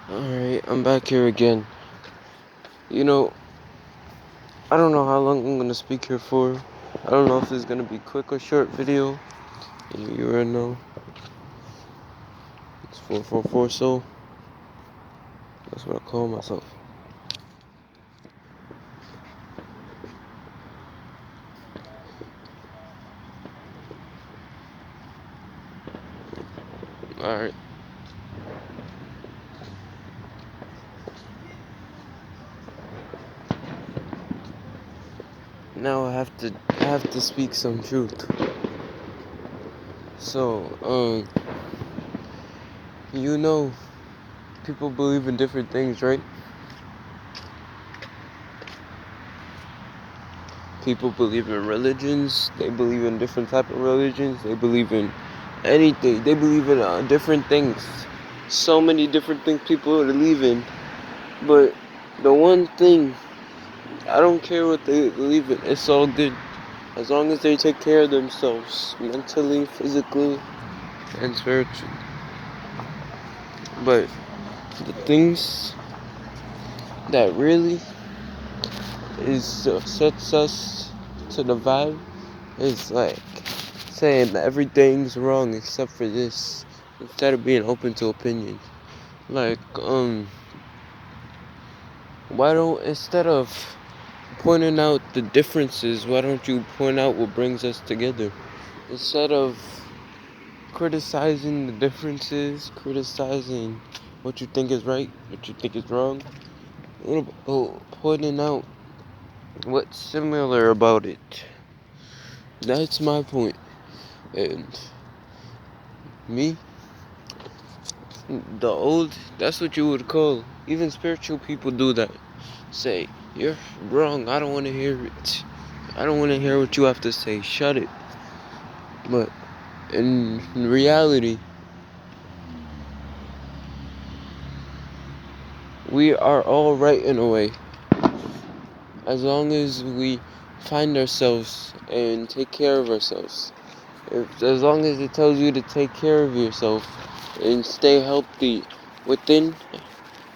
Alright, I'm back here again. You know, I don't know how long I'm gonna speak here for. I don't know if it's gonna be quick or short video. You already know. It's 444 so. That's what I call myself. Alright. Now I have to speak some truth. So, you know, people believe in different things, right? People believe in religions. They believe in different type of religions. They believe in anything. They believe in different things. So many different things people believe in. But the one thing, I don't care what they believe in. It's all good. As long as they take care of themselves. Mentally, physically, and spiritually. But the things that really sets us to the vibe is like saying that everything's wrong except for this, instead of being open to opinion. Like, why don't, instead of pointing out the differences, why don't you point out what brings us together? Instead of criticizing the differences, criticizing what you think is right, what you think is wrong, what about pointing out what's similar about it? That's my point. And me, that's what you would call, even spiritual people do that. Say, you're wrong, I don't want to hear it. I don't want to hear what you have to say, shut it. But in reality, we are all right in a way. As long as we find ourselves and take care of ourselves. As long as it tells you to take care of yourself and stay healthy within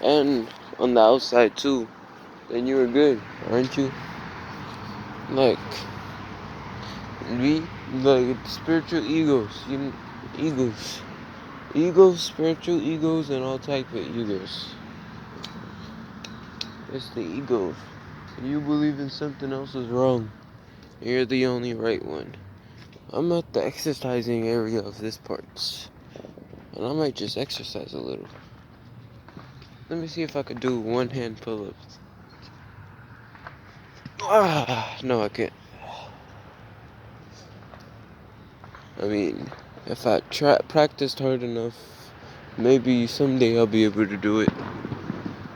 and on the outside too, then you're good, aren't you? Like, spiritual egos, spiritual egos, and all type of egos. It's the egos. You believe in something else is wrong. You're the only right one. I'm at the exercising area of this part, and I might just exercise a little. Let me see if I could do one hand pull-ups. No, I can't. I mean, if I practiced hard enough, maybe someday I'll be able to do it.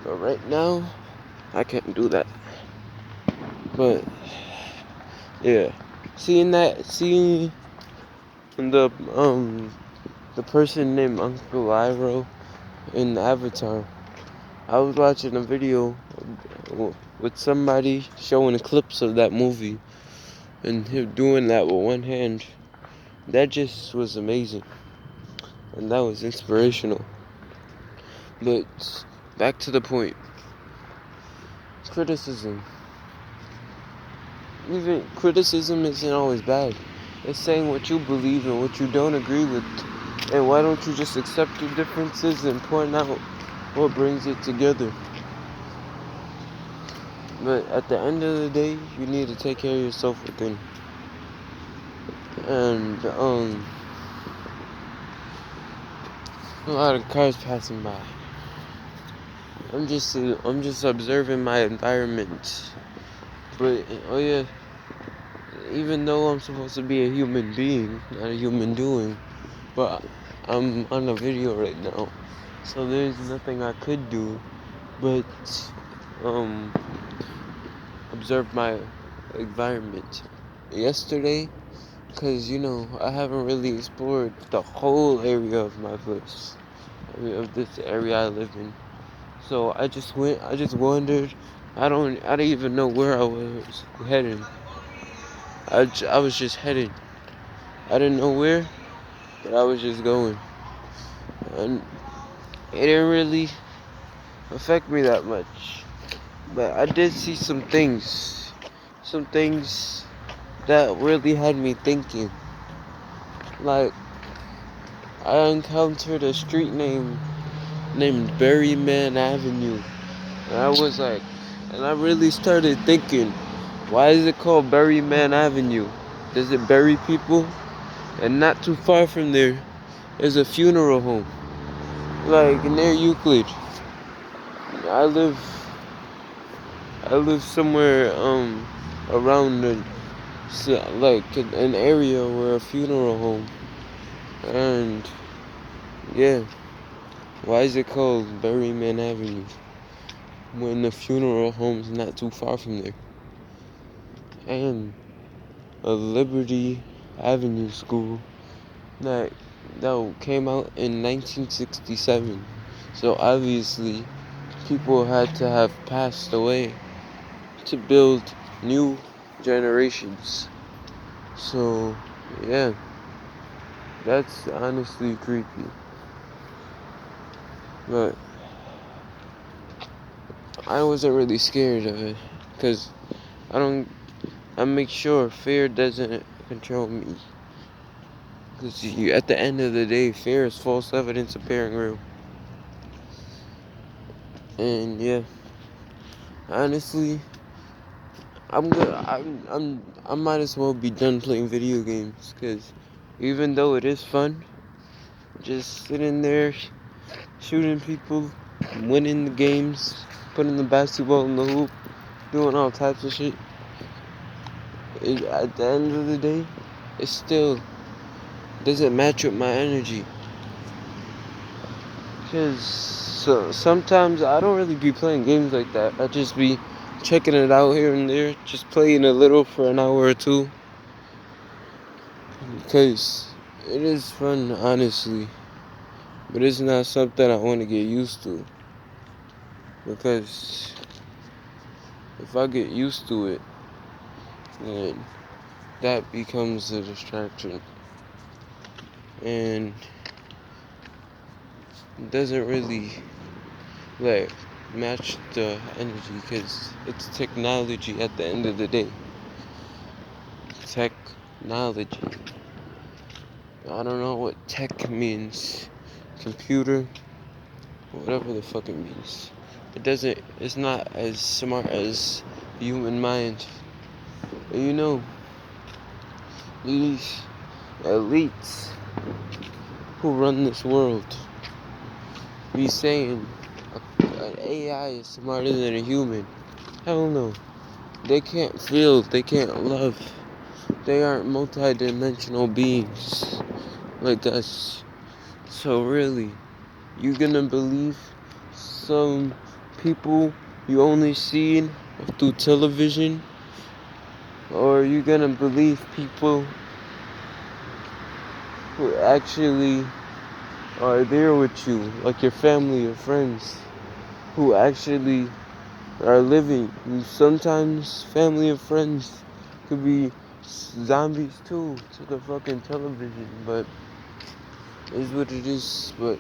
But right now, I can't do that. But yeah, seeing the person named Uncle Iroh in Avatar, I was watching a video with somebody showing clips of that movie, and him doing that with one hand. That just was amazing, and that was inspirational. But back to the point. Criticism. Even criticism isn't always bad. It's saying what you believe and what you don't agree with. And why don't you just accept your differences and point out what brings it together? But at the end of the day, you need to take care of yourself within. And a lot of cars passing by. I'm just observing my environment. But oh yeah, even though I'm supposed to be a human being, not a human doing, but I'm on a video right now, so there's nothing I could do but observe my environment. Yesterday, because I haven't really explored the whole area of my place, of this area I live in. So I just wandered. I didn't even know where I was heading. I was just heading. I didn't know where, but I was just going. And it didn't really affect me that much. But I did see some things that really had me thinking. Like, I encountered a street named Berryman Avenue. And I really started thinking, why is it called Berryman Avenue? Does it bury people? And not too far from there is a funeral home, like near Euclid. I live I live somewhere around like an area where a funeral home. And yeah, why is it called Berryman Avenue when the funeral home's not too far from there? And a Liberty Avenue school that came out in 1967. So obviously people had to have passed away to build new generations. So yeah, that's honestly creepy. But I wasn't really scared of it because I make sure fear doesn't control me. Because at the end of the day, fear is false evidence appearing real. And yeah, honestly, I might as well be done playing video games. Because even though it is fun, just sitting there shooting people, winning the games, putting the basketball in the hoop, doing all types of shit, at the end of the day, it still doesn't match with my energy. Because sometimes I don't really be playing games like that. I just be checking it out here and there, just playing a little for an hour or two. Because it is fun, honestly. But it's not something I want to get used to. Because if I get used to it, then that becomes a distraction. And it doesn't really like match the energy because it's technology at the end of the day. Technology. I don't know what tech means. Computer, whatever the fuck it means. It's not as smart as the human mind. And you know, these elites who run this world be saying an AI is smarter than a human. Hell no. They can't feel, they can't love. They aren't multi-dimensional beings like us. So really, you gonna believe some people you only seen through television? Or are you gonna believe people who actually are there with you, like your family or friends, who actually are living? And sometimes family and friends could be zombies too to the fucking television, but it's what it is. But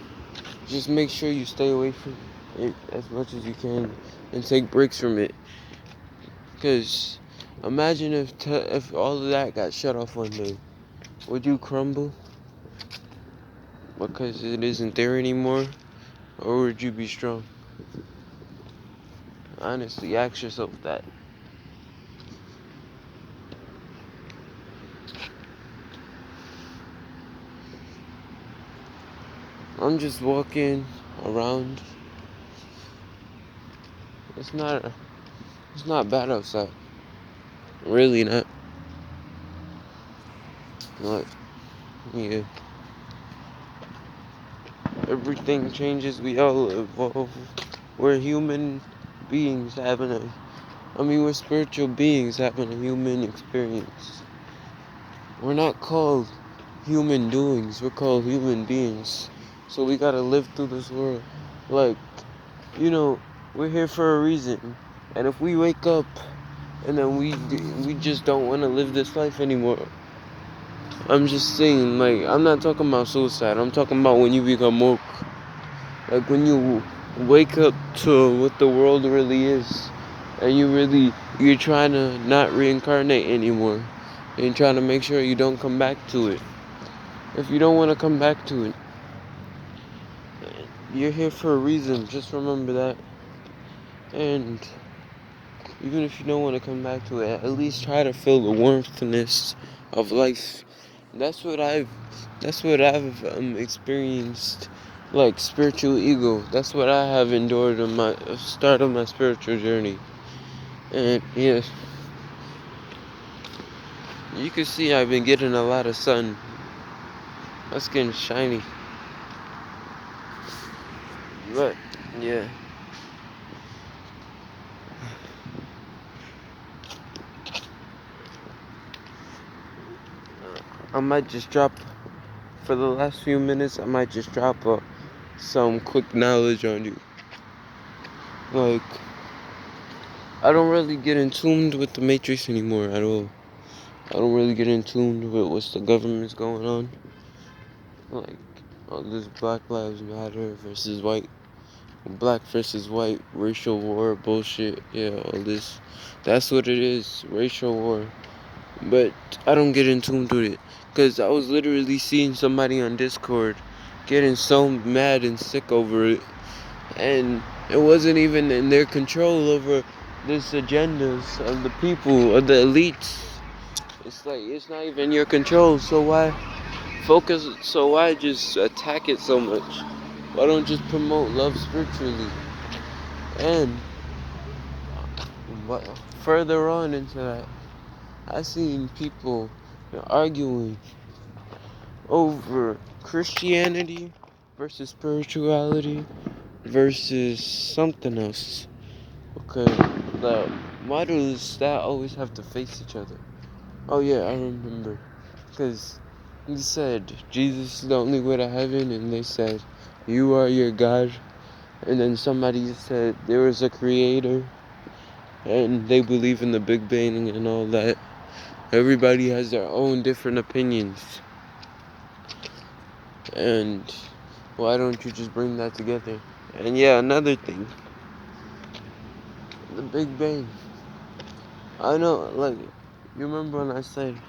just make sure you stay away from it as much as you can and take breaks from it. Because imagine if all of that got shut off one day. Would you crumble because it isn't there anymore? Or would you be strong? Honestly, ask yourself that. I'm just walking around. It's not bad outside. Really not. Like, yeah. Everything changes. We all evolve. We're human beings we're spiritual beings having a human experience. We're not called human doings. We're called human beings. So we gotta live through this world. Like, we're here for a reason. And if we wake up and then we just don't want to live this life anymore. I'm just saying, I'm not talking about suicide. I'm talking about when you become woke. Like when you wake up to what the world really is. And you're trying to not reincarnate anymore. And you're trying to make sure you don't come back to it. If you don't want to come back to it, you're here for a reason. Just remember that. And even if you don't want to come back to it, at least try to feel the warmthness of life. That's what I've experienced, like spiritual ego. That's what I have endured on my start of my spiritual journey. And yeah, you can see I've been getting a lot of sun. My skin's shiny. But yeah. I might just drop, for the last few minutes, I might just drop some quick knowledge on you. Like, I don't really get in tuned with the Matrix anymore at all. I don't really get in tune with what's the government's going on. Like, all this Black Lives Matter versus white, black versus white, racial war bullshit. Yeah, all this. That's what it is, racial war. But I don't get in tune with it. Because I was literally seeing somebody on Discord getting so mad and sick over it. And it wasn't even in their control over this agendas of the people, of the elites. It's like, it's not even your control, so why focus, so why just attack it so much? Why don't just promote love spiritually? And further on into that, I seen people arguing over Christianity versus spirituality versus something else. Okay, like, why does that always have to face each other? Oh yeah, I remember. Because he said Jesus is the only way to heaven, and they said you are your God. And then somebody said there was a creator, and they believe in the Big Bang and all that. Everybody has their own different opinions. And why don't you just bring that together? And yeah, another thing, the Big Bang. I know, like, you remember when I said,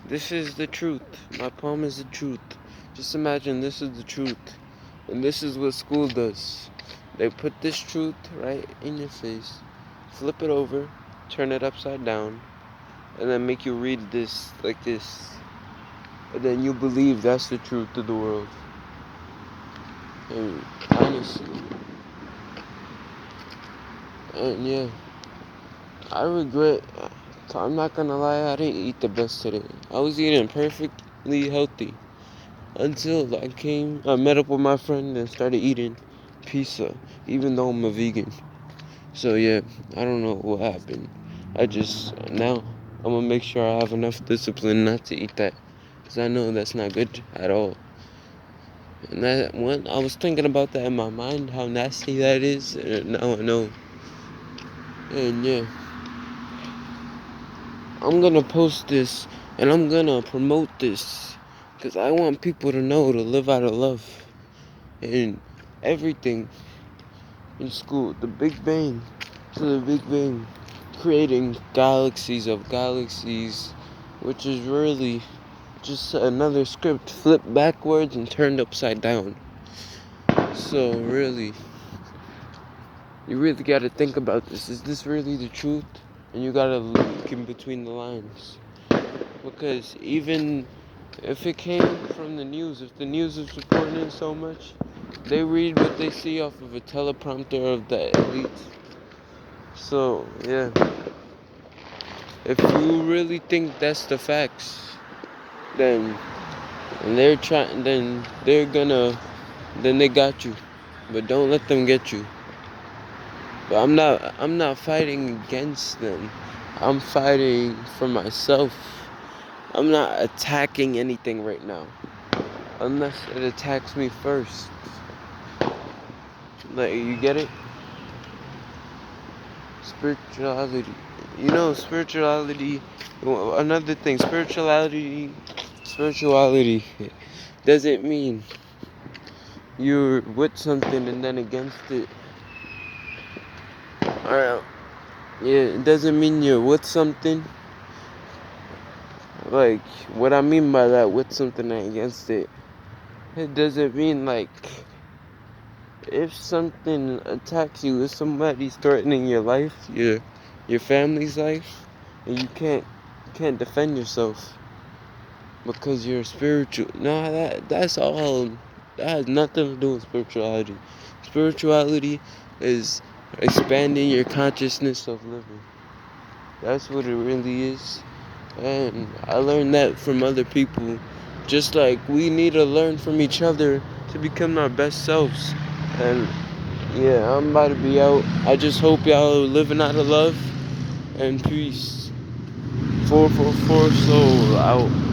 this is the truth. My poem is the truth. Just imagine this is the truth. And this is what school does. They put this truth right in your face, flip it over, turn it upside down, and then make you read this like this. And then you believe that's the truth of the world. And honestly, and yeah, I regret, I'm not gonna lie, I didn't eat the best today. I was eating perfectly healthy until I met up with my friend and started eating pizza, even though I'm a vegan. So yeah, I don't know what happened. Now, I'm gonna make sure I have enough discipline not to eat that, because I know that's not good at all. And that one, I was thinking about that in my mind, how nasty that is, and now I know. And yeah, I'm gonna post this, and I'm gonna promote this, because I want people to know to live out of love. And everything in school, the Big Bang, to the Big Bang, creating galaxies of galaxies, which is really just another script flipped backwards and turned upside down. So really, you really gotta think about this. Is this really the truth? And you gotta look in between the lines. Because even if it came from the news, if the news is reporting it so much, they read what they see off of a teleprompter of the elite. So, yeah. If you really think that's the facts, then then they got you. But don't let them get you. But I'm not fighting against them. I'm fighting for myself. I'm not attacking anything right now. Unless it attacks me first. Like, you get it? Spirituality. You know, spirituality, another thing, spirituality doesn't mean you're with something and then against it. Alright, yeah, it doesn't mean you're with something. Like, what I mean by that, with something and against it, it doesn't mean like if something attacks you, if somebody's threatening your life, your family's life, and you can't defend yourself because you're spiritual. No, that's all. That has nothing to do with spirituality. Spirituality is expanding your consciousness of living. That's what it really is. And I learned that from other people. Just like we need to learn from each other to become our best selves. And yeah, I'm about to be out. I just hope y'all are living out of love and peace. 444 Soul out.